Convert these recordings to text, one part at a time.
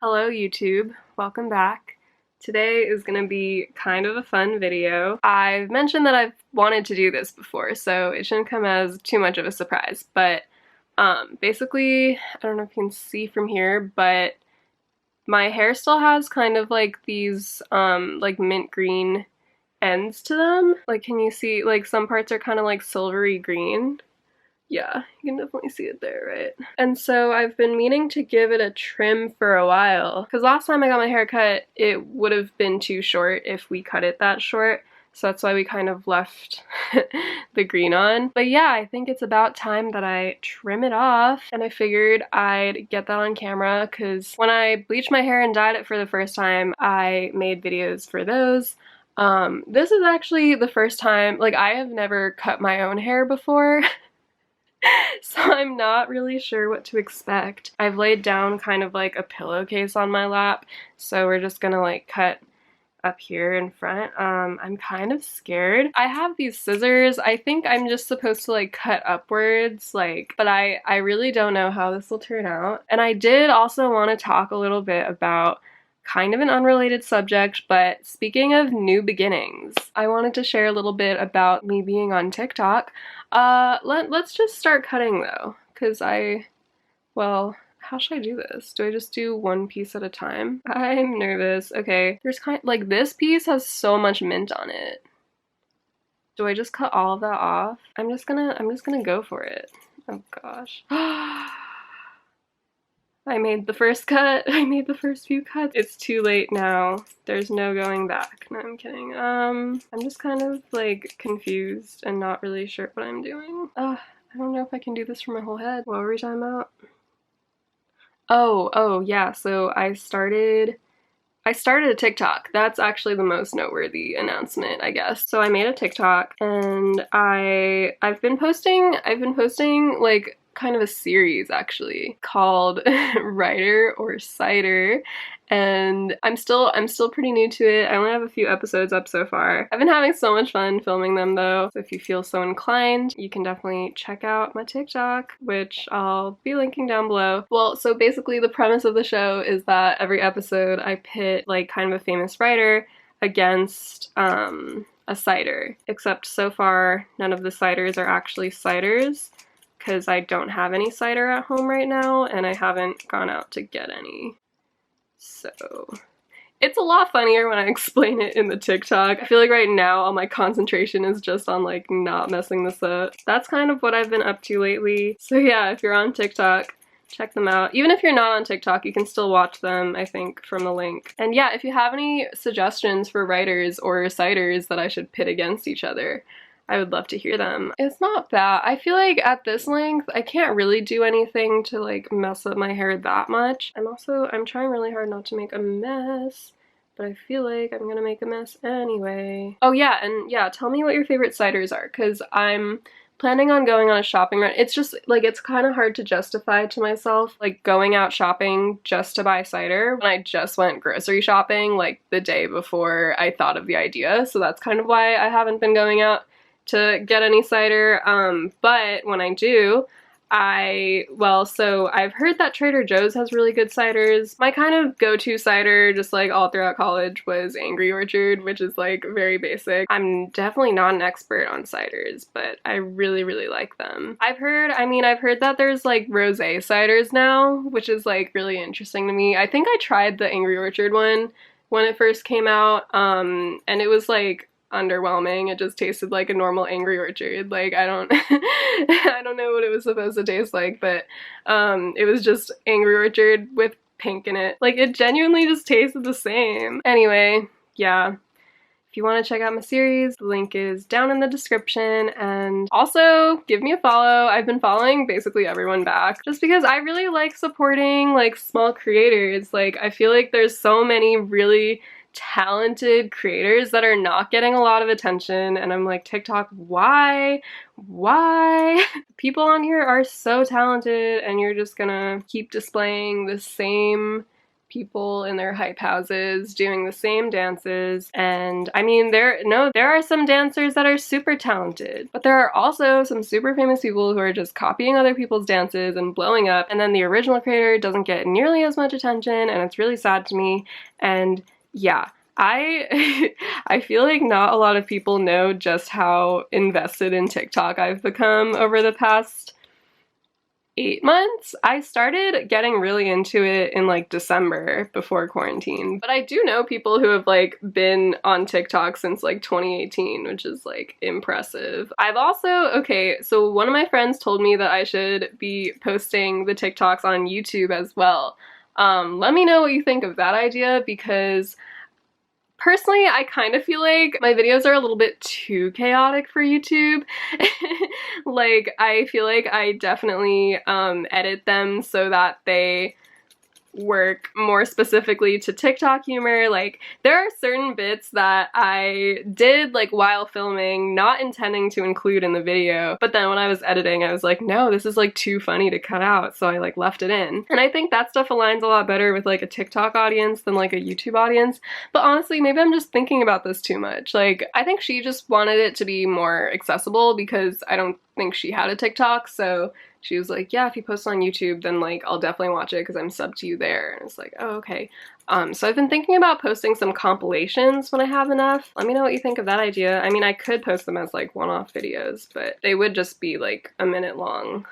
Hello YouTube, welcome back. Today is going to be kind of a fun video. I've mentioned that I've wanted to do this before, so it shouldn't come as too much of a surprise, but basically, I don't know if you can see from here, but my hair still has kind of like these like mint green ends to them. Like, can you see, like some parts are kind of like silvery green? Yeah, you can definitely see it there, right? And so I've been meaning to give it a trim for a while, because last time I got my hair cut, it would have been too short if we cut it that short, so that's why we kind of left the green on. But yeah, I think it's about time that I trim it off, and I figured I'd get that on camera, because when I bleached my hair and dyed it for the first time, I made videos for those. This is actually the first time, like, I have never cut my own hair before. So I'm not really sure what to expect. I've laid down kind of like a pillowcase on my lap, so we're just gonna like cut up here in front. I'm kind of scared. I have these scissors. I think I'm just supposed to like cut upwards, like, but I really don't know how this will turn out. And I did also want to talk a little bit about kind of an unrelated subject, but speaking of new beginnings, I wanted to share a little bit about me being on TikTok. Let's just start cutting though, because well, how should I do this? Do I just do one piece at a time? I'm nervous. Okay, there's like this piece has so much mint on it. Do I just cut all of that off? I'm just gonna go for it. Oh gosh. I made the first cut. I made the first few cuts. It's too late now. There's no going back. No, I'm kidding. I'm just kind of like confused and not really sure what I'm doing. I don't know if I can do this for my whole head. What were we talking about? Oh yeah, so I started a TikTok. That's actually the most noteworthy announcement, I guess. So I made a TikTok and I've been posting like kind of a series actually called Writer or Cider, and I'm still pretty new to it. I only have a few episodes up so far. I've been having so much fun filming them though, so if you feel so inclined, you can definitely check out my TikTok, which I'll be linking down below. Well, so basically the premise of the show is that every episode I pit like kind of a famous writer against a cider, except so far none of the ciders are actually ciders, because I don't have any cider at home right now and I haven't gone out to get any. So it's a lot funnier when I explain it in the TikTok. I feel like right now all my concentration is just on like not messing this up. That's kind of what I've been up to lately. So yeah, if you're on TikTok, check them out. Even if you're not on TikTok, you can still watch them, I think, from the link. And yeah, if you have any suggestions for writers or ciders that I should pit against each other, I would love to hear them. It's not that. I feel like at this length, I can't really do anything to like mess up my hair that much. I'm trying really hard not to make a mess, but I feel like I'm gonna make a mess anyway. Oh yeah, and yeah, tell me what your favorite ciders are, because I'm planning on going on a shopping run. It's just like, it's kind of hard to justify to myself like going out shopping just to buy cider when I just went grocery shopping like the day before I thought of the idea. So that's kind of why I haven't been going out to get any cider, but when I do, so I've heard that Trader Joe's has really good ciders. My kind of go-to cider, just like all throughout college, was Angry Orchard, which is like very basic. I'm definitely not an expert on ciders, but I really, really like them. I've heard that there's like rosé ciders now, which is like really interesting to me. I think I tried the Angry Orchard one when it first came out, and it was like underwhelming. It just tasted like a normal Angry Orchard. Like, I don't I don't know what it was supposed to taste like, but it was just Angry Orchard with pink in it. Like, it genuinely just tasted the same. Anyway, yeah. If you want to check out my series, the link is down in the description, and also give me a follow. I've been following basically everyone back just because I really like supporting like small creators. Like, I feel like there's so many really talented creators that are not getting a lot of attention, and I'm like, TikTok, why? People on here are so talented and you're just gonna keep displaying the same people in their hype houses doing the same dances. And I mean, there are some dancers that are super talented, but there are also some super famous people who are just copying other people's dances and blowing up, and then the original creator doesn't get nearly as much attention, and it's really sad to me. And yeah, I feel like not a lot of people know just how invested in TikTok I've become over the past 8 months. I started getting really into it in like December before quarantine, but I do know people who have like been on TikTok since like 2018, which is like impressive. I've also, okay, so one of my friends told me that I should be posting the TikToks on YouTube as well. Let me know what you think of that idea, because personally, I kind of feel like my videos are a little bit too chaotic for YouTube. Like, I feel like I definitely edit them so that they work more specifically to TikTok humor. Like, there are certain bits that I did like while filming, not intending to include in the video, but then when I was editing I was like, no, this is like too funny to cut out, so I like left it in. And I think that stuff aligns a lot better with like a TikTok audience than like a YouTube audience. But honestly, maybe I'm just thinking about this too much. Like, I think she just wanted it to be more accessible because I don't think she had a TikTok, so she was like, yeah, if you post on YouTube, then like I'll definitely watch it because I'm subbed to you there. And it's like, oh, okay. So I've been thinking about posting some compilations when I have enough. Let me know what you think of that idea. I mean, I could post them as like one-off videos, but they would just be like a minute long.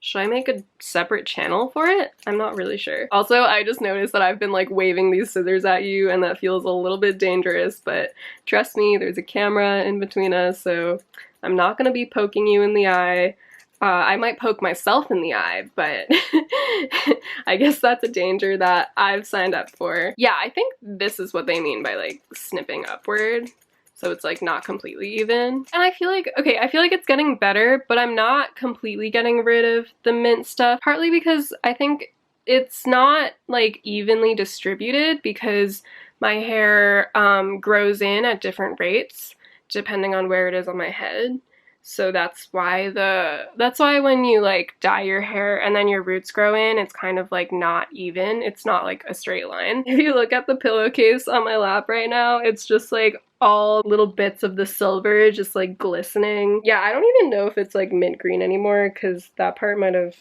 Should I make a separate channel for it? I'm not really sure. Also, I just noticed that I've been like waving these scissors at you, and that feels a little bit dangerous, but trust me, there's a camera in between us, so I'm not gonna be poking you in the eye. I might poke myself in the eye, but I guess that's a danger that I've signed up for. Yeah, I think this is what they mean by like snipping upward. So it's like not completely even. And I feel like, okay, I feel like it's getting better, but I'm not completely getting rid of the mint stuff, partly because I think it's not like evenly distributed because my hair grows in at different rates depending on where it is on my head. So that's why when you like dye your hair and then your roots grow in, it's kind of like not even. It's not like a straight line. If you look at the pillowcase on my lap right now, it's just like all little bits of the silver just like glistening. Yeah, I don't even know if it's like mint green anymore because that part might have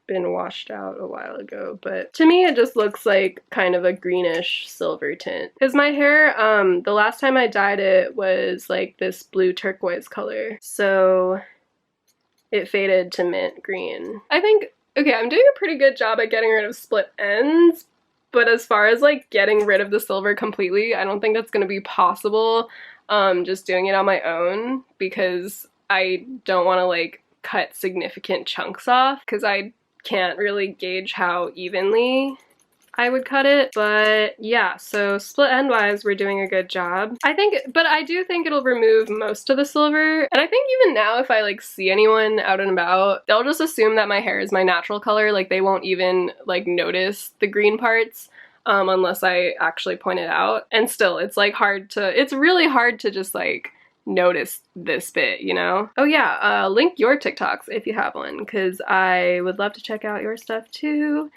been washed out a while ago, but to me it just looks like kind of a greenish silver tint. Because my hair, the last time I dyed it was like this blue turquoise color, so it faded to mint green. I think, okay, I'm doing a pretty good job at getting rid of split ends, but as far as like getting rid of the silver completely, I don't think that's gonna be possible just doing it on my own, because I don't want to like cut significant chunks off because I can't really gauge how evenly I would cut it. But yeah, so split end wise we're doing a good job, I think, but I do think it'll remove most of the silver. And I think even now if I like see anyone out and about, they'll just assume that my hair is my natural color. Like they won't even like notice the green parts unless I actually point it out. And still, it's like it's really hard to just like notice this bit, you know? Oh yeah, link your TikToks if you have one, because I would love to check out your stuff too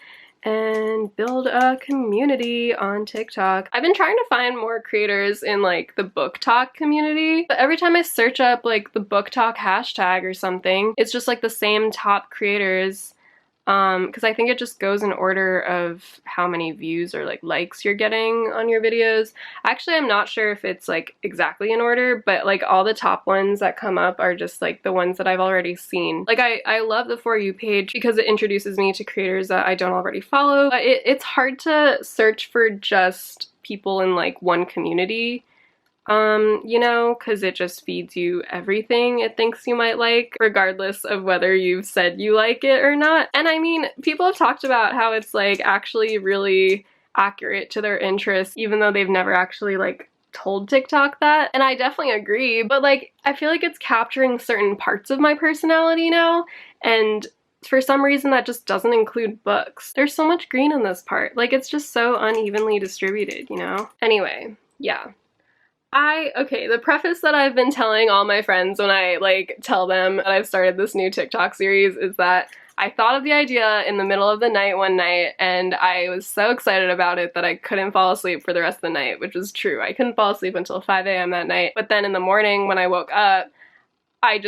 and build a community on TikTok. I've been trying to find more creators in like the BookTok community, but every time I search up like the BookTok hashtag or something, it's just like the same top creators. Because I think it just goes in order of how many views or like likes you're getting on your videos. Actually, I'm not sure if it's like exactly in order, but like all the top ones that come up are just like the ones that I've already seen. Like I love the For You page because it introduces me to creators that I don't already follow, but it's hard to search for just people in like one community. You know, because it just feeds you everything it thinks you might like, regardless of whether you've said you like it or not. And I mean, people have talked about how it's like actually really accurate to their interests, even though they've never actually like told TikTok that. And I definitely agree, but like, I feel like it's capturing certain parts of my personality now, and for some reason that just doesn't include books. There's so much green in this part. Like, it's just so unevenly distributed, you know? Anyway, yeah. Okay, the preface that I've been telling all my friends when I like tell them that I've started this new TikTok series is that I thought of the idea in the middle of the night one night, and I was so excited about it that I couldn't fall asleep for the rest of the night, which was true. I couldn't fall asleep until 5 a.m. that night. But then in the morning when I woke up, I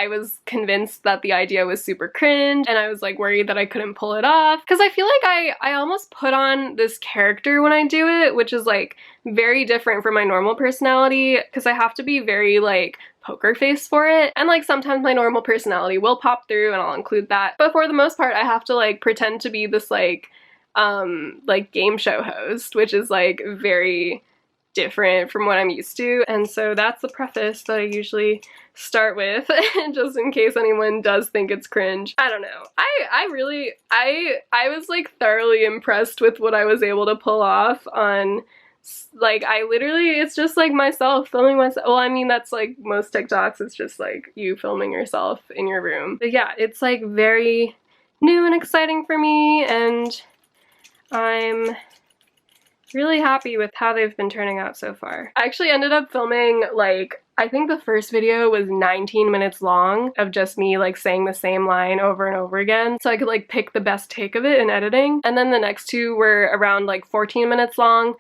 was convinced that the idea was super cringe, and I was like worried that I couldn't pull it off. Because I feel like I almost put on this character when I do it, which is like very different from my normal personality, because I have to be very like poker face for it. And like sometimes my normal personality will pop through and I'll include that. But for the most part, I have to like pretend to be this like game show host, which is like very different from what I'm used to. And so that's the preface that I usually start with, just in case anyone does think it's cringe. I don't know. I was like thoroughly impressed with what I was able to pull off on, like, it's just like myself filming myself. Well, I mean, that's like most TikToks, it's just like you filming yourself in your room. But yeah, it's like very new and exciting for me, and I'm really happy with how they've been turning out so far. I actually ended up filming like, I think the first video was 19 minutes long of just me like saying the same line over and over again, so I could like pick the best take of it in editing. And then the next two were around like 14 minutes long.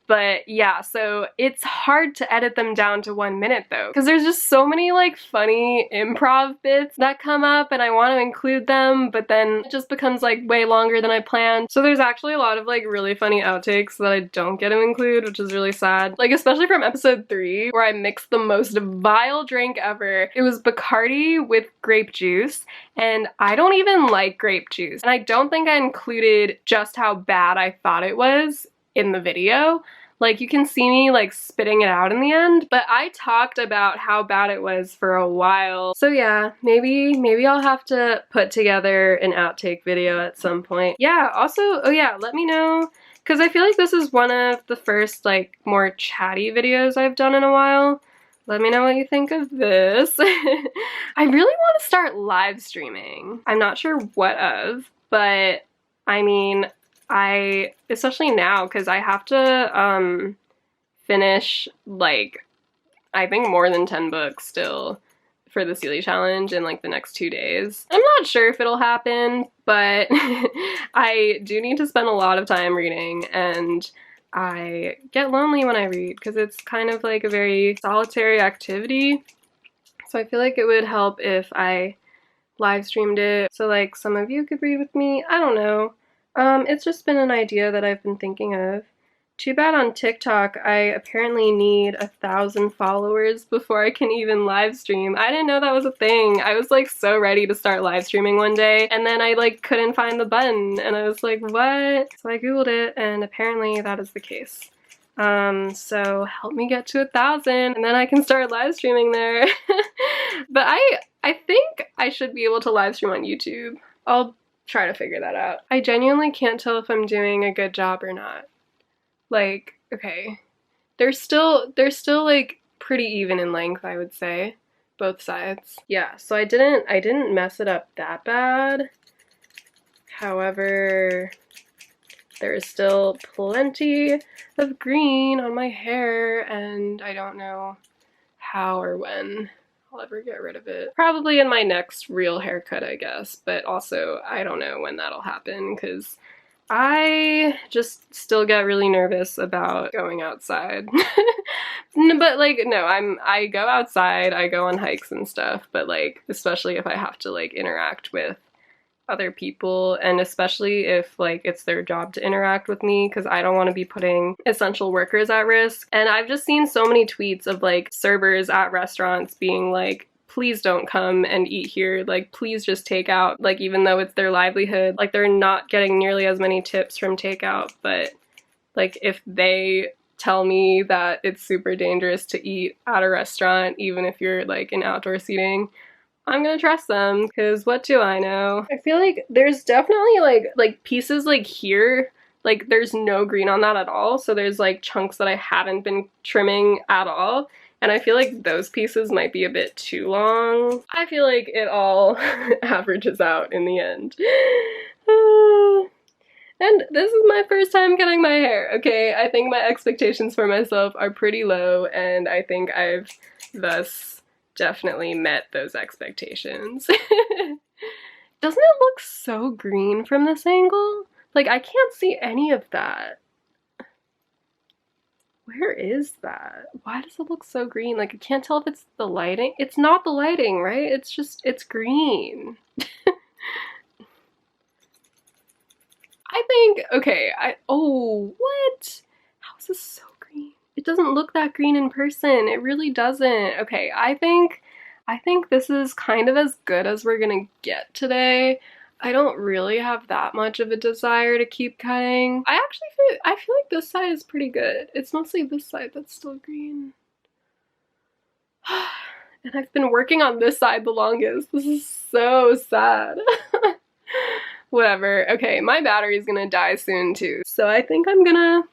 But yeah, so it's hard to edit them down to 1 minute though, because there's just so many like funny improv bits that come up and I want to include them, but then it just becomes like way longer than I planned. So there's actually a lot of like really funny outtakes that I don't get to include, which is really sad. Like especially from episode 3, where I mixed the most vile drink ever. It was Bacardi with grape juice, and I don't even like grape juice. And I don't think I included just how bad I thought it was in the video. Like you can see me like spitting it out in the end, but I talked about how bad it was for a while. So yeah, maybe I'll have to put together an outtake video at some point. Yeah, also, oh yeah, let me know, because I feel like this is one of the first like more chatty videos I've done in a while. Let me know what you think of this. I really want to start live streaming. I'm not sure what of, but I mean, especially now, because I have to finish like I think more than 10 books still for the Sealy Challenge in like the next 2 days. I'm not sure if it'll happen, but I do need to spend a lot of time reading, and I get lonely when I read because it's kind of like a very solitary activity. So I feel like it would help if I live streamed it, so like some of you could read with me. I don't know. It's just been an idea that I've been thinking of. Too bad on TikTok I apparently need 1,000 followers before I can even live stream. I didn't know that was a thing. I was like so ready to start live streaming one day, and then I like couldn't find the button, and I was like, what? So I googled it, and apparently that is the case. So help me get to 1,000, and then I can start live streaming there. But I think I should be able to live stream on YouTube. I'll try to figure that out. I genuinely can't tell if I'm doing a good job or not. Like, okay, they're still like pretty even in length, I would say, both sides. Yeah, so I didn't mess it up that bad. However, there is still plenty of green on my hair, and I don't know how or when I'll ever get rid of it. Probably in my next real haircut, I guess, but also I don't know when that'll happen, because I just still get really nervous about going outside. But like, no, I go outside, I go on hikes and stuff, but like, especially if I have to like interact with other people, and especially if like it's their job to interact with me, because I don't want to be putting essential workers at risk. And I've just seen so many tweets of like servers at restaurants being like, please don't come and eat here, like please just take out, like even though it's their livelihood, like they're not getting nearly as many tips from takeout, but like if they tell me that it's super dangerous to eat at a restaurant, even if you're like in outdoor seating, I'm gonna trust them, because what do I know? I feel like there's definitely like pieces like here, like there's no green on that at all, so there's like chunks that I haven't been trimming at all, and I feel like those pieces might be a bit too long. I feel like it all averages out in the end. And this is my first time cutting my hair, okay? I think my expectations for myself are pretty low, and I think I've thus definitely met those expectations. Doesn't it look so green from this angle? Like, I can't see any of that. Where is that? Why does it look so green? Like, I can't tell if it's the lighting. It's not the lighting, right? It's just, it's green. I think, okay, oh, what? How is this so green? It doesn't look that green in person. It really doesn't. Okay, I think this is kind of as good as we're gonna get today. I don't really have that much of a desire to keep cutting. I feel like this side is pretty good. It's mostly this side that's still green. And I've been working on this side the longest. This is so sad. Whatever. Okay, my battery's gonna die soon too. So I think I'm gonna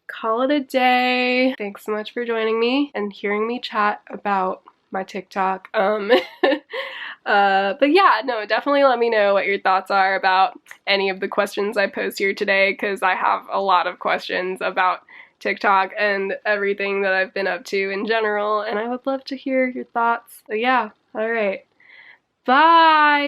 call it a day. Thanks so much for joining me and hearing me chat about my TikTok. But yeah, no, definitely let me know what your thoughts are about any of the questions I post here today, because I have a lot of questions about TikTok and everything that I've been up to in general, and I would love to hear your thoughts. So yeah, all right. Bye!